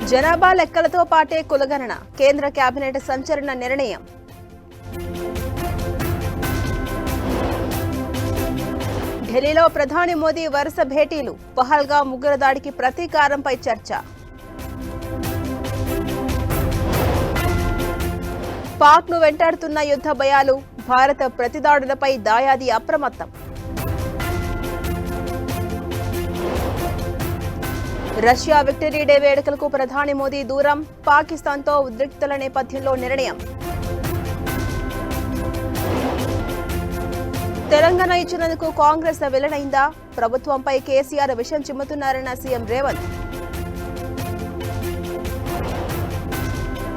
జనాభా లెక్కలతో పాటే కులగణన కేంద్ర కేబినెట్ సంచలన నిర్ణయం. ఢిల్లీలో ప్రధాని మోదీ వరుస భేటీలు, పహల్గామ్ ఉగ్ర దాడికి ప్రతీకారంపై చర్చ. పాక్ను వెంటాడుతున్న యుద్ధ భయాలు, భారత ప్రతిదాడులపై దాయాది అప్రమత్తం. రష్యా విక్టరీ డే వేడుకలకు ప్రధాని మోదీ దూరం, పాకిస్తాన్తో ఉద్రిక్తల నేపథ్యంలో నిర్ణయం. తెలంగాణ ఇచ్చినందుకు కాంగ్రెస్ వెల్లడైందా? ప్రభుత్వంపై కేసీఆర్ విషం చిమ్ముతున్నారన్న సీఎం రేవంత్.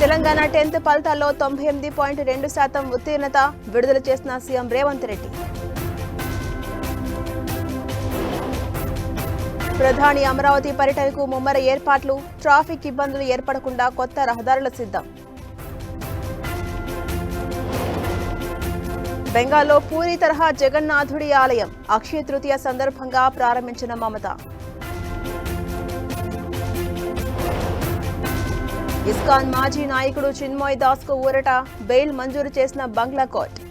తెలంగాణ 10th ఫలితాల్లో 98.2% ఉత్తీర్ణత విడుదల చేసిన సీఎం రేవంత్ రెడ్డి. ప్రధాని అమరావతి పర్యటనకు ముమ్మర ఏర్పాట్లు, ట్రాఫిక్ ఇబ్బందులు ఏర్పడకుండా కొత్త రహదారుల సిద్ధం. బెంగాల్లో పూరి తరహా జగన్నాథుడి ఆలయం అక్షయ తృతీయ సందర్భంగా ప్రారంభించిన మమత. ఇస్కాన్ మాజీ నాయకుడు చిన్మయ్ దాస్ కు ఊరట, బెయిల్ మంజూరు చేసిన బంగ్లా కోర్టు.